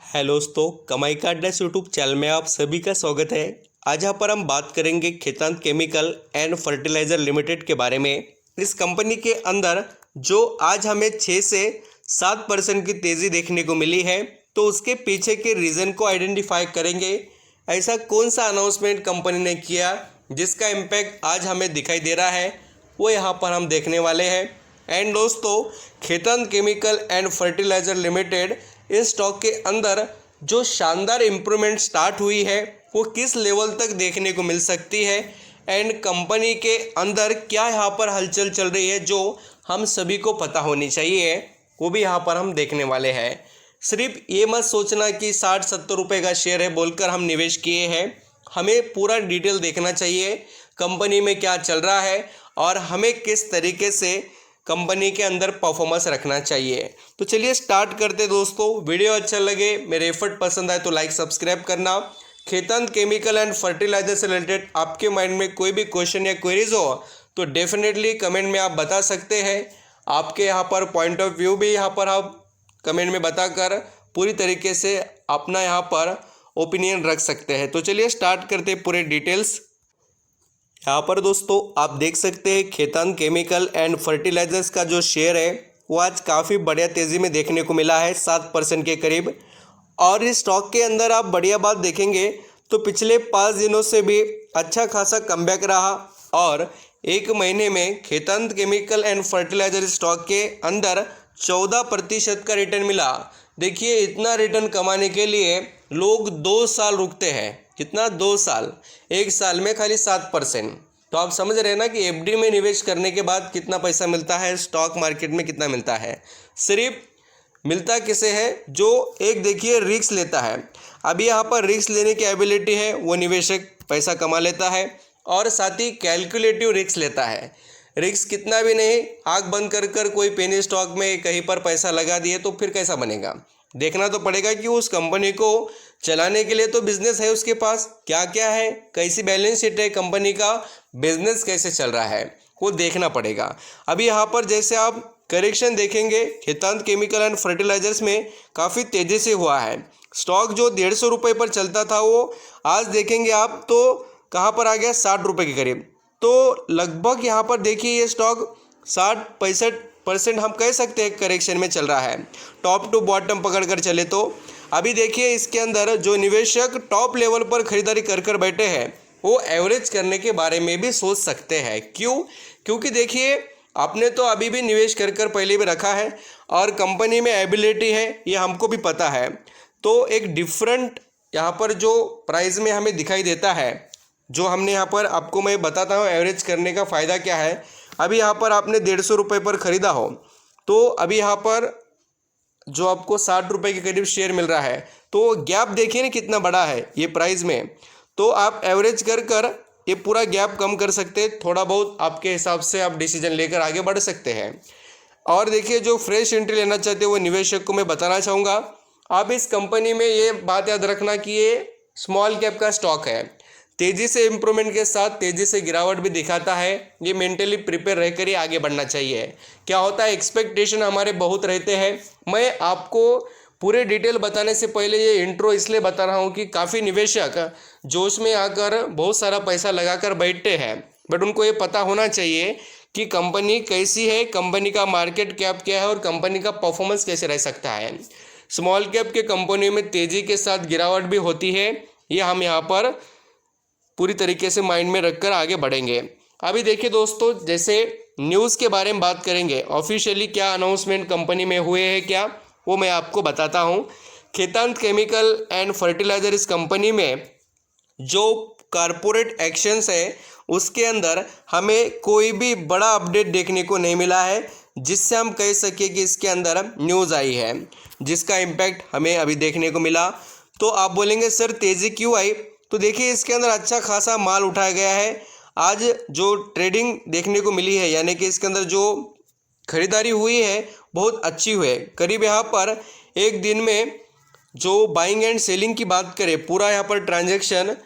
Hello दोस्तों, कमाई का अड्डा यूट्यूब चैनल में आप सभी का स्वागत है। आज यहाँ पर हम बात करेंगे Khaitan chemical and fertilizer limited के बारे में। इस कंपनी के अंदर जो आज हमें 6 से 7% की तेज़ी देखने को मिली है, तो उसके पीछे के रीज़न को आइडेंटिफाई करेंगे। ऐसा कौन सा अनाउंसमेंट कंपनी ने किया जिसका इम्पैक्ट आज हमें दिखाई दे रहा है, वो यहाँ पर हम देखने वाले हैं। एंड दोस्तों, Khaitan chemical and fertilizer limited इस स्टॉक के अंदर जो शानदार इम्प्रूवमेंट स्टार्ट हुई है वो किस लेवल तक देखने को मिल सकती है, एंड कंपनी के अंदर क्या यहाँ पर हलचल चल रही है जो हम सभी को पता होनी चाहिए, वो भी यहाँ पर हम देखने वाले हैं। सिर्फ ये मत सोचना कि 60-70 रुपये का शेयर है बोलकर हम निवेश किए हैं। हमें पूरा डिटेल देखना चाहिए कंपनी में क्या चल रहा है और हमें किस तरीके से कंपनी के अंदर परफॉर्मेंस रखना चाहिए। तो चलिए स्टार्ट करते दोस्तों। वीडियो अच्छा लगे, मेरे एफर्ट पसंद आए तो लाइक सब्सक्राइब करना। खेतान केमिकल एंड फर्टिलाइजर से रिलेटेड आपके माइंड में कोई भी क्वेश्चन या क्वेरीज हो तो डेफिनेटली कमेंट में आप बता सकते हैं। आपके यहाँ पर पॉइंट ऑफ व्यू भी यहाँ पर आप कमेंट में बताकर पूरी तरीके से अपना यहाँ पर ओपिनियन रख सकते हैं। तो चलिए स्टार्ट करते पूरे डिटेल्स। यहाँ पर दोस्तों आप देख सकते हैं खेतान केमिकल एंड फर्टिलाइजर्स का जो शेयर है वो आज काफ़ी बढ़िया तेज़ी में देखने को मिला है, 7% के करीब। और इस स्टॉक के अंदर आप बढ़िया बात देखेंगे तो पिछले 5 दिनों से भी अच्छा खासा कमबैक रहा और एक महीने में Khaitan chemical and fertilizer stock के अंदर 14% का रिटर्न मिला। देखिए, इतना रिटर्न कमाने के लिए लोग 2 साल रुकते हैं। कितना? 2 साल। 1 साल में खाली 7%। तो आप समझ रहे हैं ना कि एफडी में निवेश करने के बाद कितना पैसा मिलता है, स्टॉक मार्केट में कितना मिलता है। सिर्फ मिलता किसे है? जो एक देखिए रिस्क लेता है। अभी यहाँ पर रिस्क लेने की एबिलिटी है वो निवेशक पैसा कमा लेता है, और साथ ही कैलकुलेटिव रिस्क लेता है। रिस्क कितना भी नहीं, आँख बंद कर कर कोई पेनी स्टॉक में कहीं पर पैसा लगा दिए तो फिर कैसा बनेगा। देखना तो पड़ेगा कि उस कंपनी को चलाने के लिए तो बिजनेस है उसके पास, क्या क्या है, कैसी बैलेंस शीट है कंपनी का, बिजनेस कैसे चल रहा है, वो देखना पड़ेगा। अभी यहाँ पर जैसे आप करेक्शन देखेंगे खेतान केमिकल एंड फर्टिलाइजर्स में काफ़ी तेज़ी से हुआ है। स्टॉक जो 150 रुपये पर चलता था वो आज देखेंगे आप तो कहाँ पर आ गया, 60 रुपये के करीब। तो लगभग यहाँ पर देखिए ये स्टॉक 60-65% हम कह सकते हैं करेक्शन में चल रहा है, टॉप टू बॉटम पकड़ कर चले तो। अभी देखिए इसके अंदर जो निवेशक टॉप लेवल पर खरीदारी कर कर बैठे हैं वो एवरेज करने के बारे में भी सोच सकते हैं। क्यों? क्योंकि देखिए आपने तो अभी भी निवेश कर कर पहले भी रखा है और कंपनी में एबिलिटी है ये हमको भी पता है। तो एक डिफरेंट यहाँ पर जो प्राइस में हमें दिखाई देता है, जो हमने यहाँ पर आपको मैं बताता हूँ एवरेज करने का फ़ायदा क्या है। अभी यहाँ पर आपने 150 रुपये पर ख़रीदा हो तो अभी यहाँ पर जो आपको 60 रुपये के करीब शेयर मिल रहा है, तो गैप देखिए ना कितना बड़ा है ये प्राइस में। तो आप एवरेज कर कर ये पूरा गैप कम कर सकते हैं, थोड़ा बहुत आपके हिसाब से आप डिसीजन लेकर आगे बढ़ सकते हैं। और देखिए जो फ्रेश एंट्री लेना चाहते हैं वो निवेशक को मैं बताना चाहूँगा, आप इस कंपनी में ये बात याद रखना कि ये स्मॉल कैप का स्टॉक है। तेज़ी से इम्प्रूवमेंट के साथ तेज़ी से गिरावट भी दिखाता है। ये मेंटली प्रिपेयर रहकर ही आगे बढ़ना चाहिए। क्या होता है, एक्सपेक्टेशन हमारे बहुत रहते हैं। मैं आपको पूरे डिटेल बताने से पहले ये इंट्रो इसलिए बता रहा हूँ कि काफ़ी निवेशक जोश में आकर बहुत सारा पैसा लगाकर बैठते हैं, बट उनको ये पता होना चाहिए कि कंपनी कैसी है, कंपनी का मार्केट कैप क्या है और कंपनी का परफॉर्मेंस कैसे रह सकता है। स्मॉल कैप के कंपनी में तेज़ी के साथ गिरावट भी होती है, ये हम यहाँ पर पूरी तरीके से माइंड में रखकर आगे बढ़ेंगे। अभी देखिए दोस्तों, जैसे न्यूज़ के बारे में बात करेंगे, ऑफिशियली क्या अनाउंसमेंट कंपनी में हुए हैं क्या, वो मैं आपको बताता हूँ। खेतान केमिकल एंड फर्टिलाइजर इस कंपनी में जो कारपोरेट एक्शंस है उसके अंदर हमें कोई भी बड़ा अपडेट देखने को नहीं मिला है जिससे हम कह सके कि इसके अंदर न्यूज़ आई है जिसका इम्पैक्ट हमें अभी देखने को मिला। तो आप बोलेंगे सर तेज़ी क्यों आई, तो देखिए इसके अंदर अच्छा खासा माल उठाया गया है। आज जो ट्रेडिंग देखने को मिली है, यानी कि इसके अंदर जो खरीदारी हुई है बहुत अच्छी हुई है। करीब यहाँ पर एक दिन में जो बाइंग एंड सेलिंग की बात करें, पूरा यहाँ पर ट्रांजैक्शन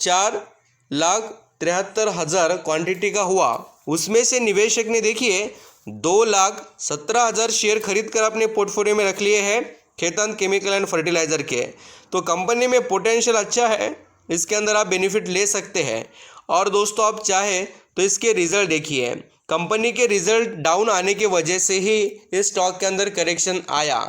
4,73,000 क्वांटिटी का हुआ। उसमें से निवेशक ने देखिए 2,17,000 शेयर खरीद कर अपने पोर्टफोलियो में रख लिए हैं खेतान केमिकल एंड फर्टिलाइज़र के, तो कंपनी में पोटेंशियल अच्छा है, इसके अंदर आप बेनिफिट ले सकते हैं। और दोस्तों आप चाहे तो इसके रिज़ल्ट देखिए, कंपनी के रिज़ल्ट डाउन आने की वजह से ही इस स्टॉक के अंदर करेक्शन आया।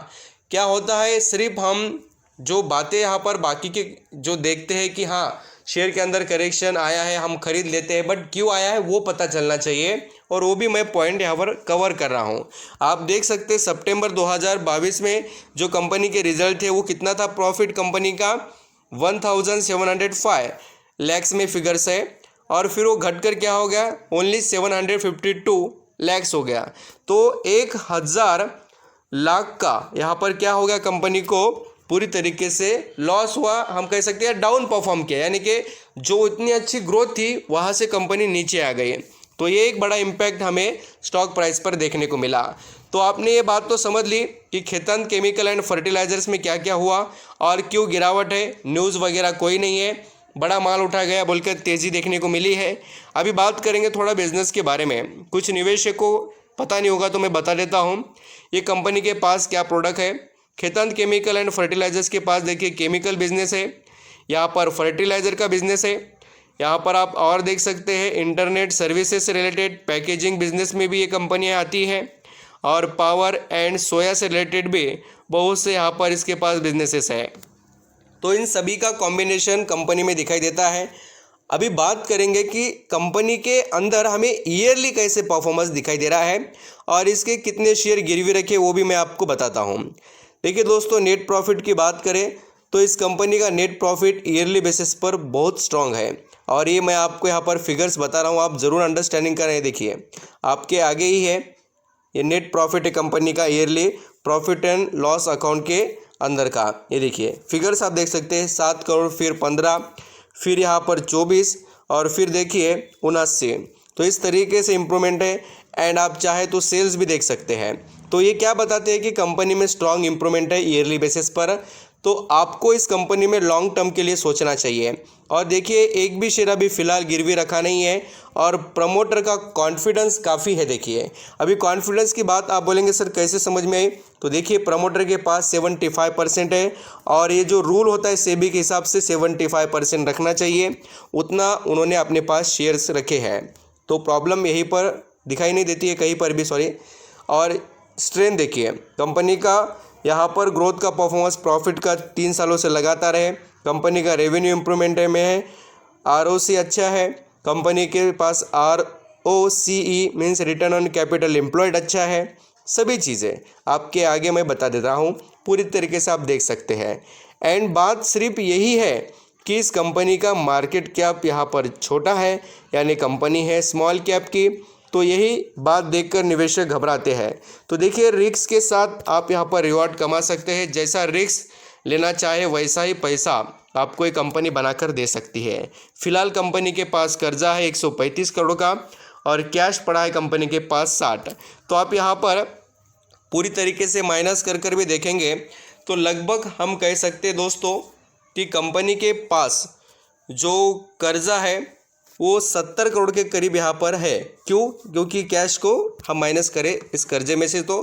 क्या होता है, सिर्फ हम जो बातें यहाँ पर बाकी के जो देखते हैं कि हाँ शेयर के अंदर करेक्शन आया है हम खरीद लेते हैं, बट क्यों आया है वो पता चलना चाहिए, और वो भी मैं पॉइंट यहाँ पर कवर कर रहा हूँ। आप देख सकते हैं सितंबर 2022 में जो कंपनी के रिजल्ट थे वो कितना था, प्रॉफिट कंपनी का 1705 लैक्स में फिगर्स है, और फिर वो घटकर क्या हो गया, ओनली 752 लैक्स हो गया। तो 1000 लाख का यहाँ पर क्या हो गया, कंपनी को पूरी तरीके से लॉस हुआ, हम कह सकते हैं डाउन परफॉर्म किया, यानी कि जो इतनी अच्छी ग्रोथ थी वहाँ से कंपनी नीचे आ गई। तो ये एक बड़ा इम्पैक्ट हमें स्टॉक प्राइस पर देखने को मिला। तो आपने ये बात तो समझ ली कि खेतान केमिकल एंड फर्टिलाइजर्स में क्या क्या हुआ और क्यों गिरावट है, न्यूज़ वगैरह कोई नहीं है, बड़ा माल उठा गया बोलकर तेज़ी देखने को मिली है। अभी बात करेंगे थोड़ा बिजनेस के बारे में, कुछ निवेशक को पता नहीं होगा तो मैं बता देता हूँ ये कंपनी के पास क्या प्रोडक्ट है। खेतान केमिकल एंड फर्टिलाइजर्स के पास देखिए केमिकल बिजनेस है, यहाँ पर फर्टिलाइज़र का बिजनेस है, यहाँ पर आप और देख सकते हैं इंटरनेट सर्विसेज से रिलेटेड पैकेजिंग बिजनेस में भी ये कंपनियाँ आती हैं, और पावर एंड सोया से रिलेटेड भी बहुत से यहाँ पर इसके पास बिजनेसेस है। तो इन सभी का कॉम्बिनेशन कंपनी में दिखाई देता है। अभी बात करेंगे कि कंपनी के अंदर हमें ईयरली कैसे परफॉर्मेंस दिखाई दे रहा है और इसके कितने शेयर गिरवी रखे वो भी मैं आपको बताता हूँ। देखिए दोस्तों, नेट प्रॉफिट की बात करें तो इस कंपनी का नेट प्रॉफिट ईयरली बेसिस पर बहुत स्ट्रांग है, और ये मैं आपको यहाँ पर फिगर्स बता रहा हूँ, आप ज़रूर अंडरस्टैंडिंग करें। देखिए आपके आगे ही है, ये नेट प्रॉफिट है कंपनी का yearly profit and loss account के अंदर का। ये देखिए फिगर्स आप देख सकते हैं, 7 करोड़, फिर 15, फिर यहाँ पर 24, और फिर देखिए 79। तो इस तरीके से इम्प्रूवमेंट है, एंड आप चाहे तो सेल्स भी देख सकते हैं। तो ये क्या बताते हैं कि कंपनी में स्ट्रांग इम्प्रूवमेंट है ईयरली बेसिस पर। तो आपको इस कंपनी में लॉन्ग टर्म के लिए सोचना चाहिए। और देखिए एक भी शेयर अभी फ़िलहाल गिरवी रखा नहीं है, और प्रमोटर का कॉन्फिडेंस काफ़ी है। देखिए अभी कॉन्फिडेंस की बात आप बोलेंगे सर कैसे समझ में आई, तो देखिए प्रमोटर के पास 75% है, और ये जो रूल होता है सेबी के हिसाब से 75% रखना चाहिए, उतना उन्होंने अपने पास शेयर्स रखे हैं। तो प्रॉब्लम यहीं पर दिखाई नहीं देती है कहीं पर भी, सॉरी। और स्ट्रेंथ देखिए कंपनी का, यहाँ पर ग्रोथ का परफॉर्मेंस प्रॉफिट का 3 सालों से लगातार है, कंपनी का रेवेन्यू इम्प्रूवमेंट में है, आरओसी अच्छा है, कंपनी के पास ROCE means return on capital employed अच्छा है, सभी चीज़ें आपके आगे मैं बता देता हूँ, पूरी तरीके से आप देख सकते हैं। एंड बात सिर्फ यही है कि इस कंपनी का मार्केट कैप यहाँ पर छोटा है, यानी कंपनी है स्मॉल कैप की, तो यही बात देखकर निवेशक घबराते हैं। तो देखिए रिस्क के साथ आप यहाँ पर रिवॉर्ड कमा सकते हैं, जैसा रिस्क लेना चाहे वैसा ही पैसा आपको एक कंपनी बनाकर दे सकती है। फिलहाल कंपनी के पास कर्जा है 135 करोड़ का, और कैश पड़ा है कंपनी के पास 60। तो आप यहाँ पर पूरी तरीके से माइनस कर भी देखेंगे तो लगभग हम कह सकते हैं दोस्तों कि कंपनी के पास जो कर्जा है वो 70 करोड़ के करीब यहाँ पर है। क्यों? क्योंकि कैश को हम माइनस करें इस कर्जे में से तो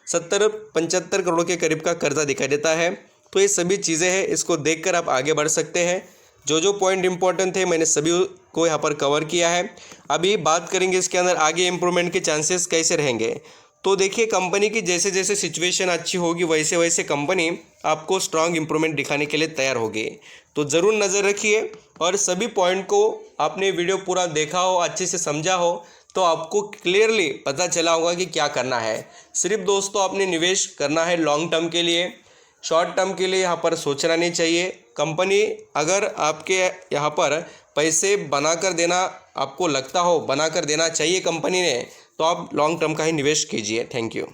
70-75 करोड़ के करीब का कर्जा दिखाई देता है। तो ये सभी चीज़ें हैं, इसको देखकर आप आगे बढ़ सकते हैं। जो पॉइंट इंपॉर्टेंट थे मैंने सभी को यहाँ पर कवर किया है। अभी बात करेंगे इसके अंदर आगे इम्प्रूवमेंट के चांसेस कैसे रहेंगे। तो देखिए कंपनी की जैसे जैसे सिचुएशन अच्छी होगी वैसे वैसे कंपनी आपको स्ट्रांग इम्प्रूवमेंट दिखाने के लिए तैयार होगी। तो ज़रूर नज़र रखिए, और सभी पॉइंट को आपने वीडियो पूरा देखा हो, अच्छे से समझा हो, तो आपको क्लियरली पता चला होगा कि क्या करना है। सिर्फ दोस्तों आपने निवेश करना है लॉन्ग टर्म के लिए, शॉर्ट टर्म के लिए यहाँ पर सोचना नहीं चाहिए। कंपनी अगर आपके यहाँ पर पैसे बनाकर देना आपको लगता हो, बनाकर देना चाहिए कंपनी ने, तो आप लॉन्ग टर्म का ही निवेश कीजिए। Thank you.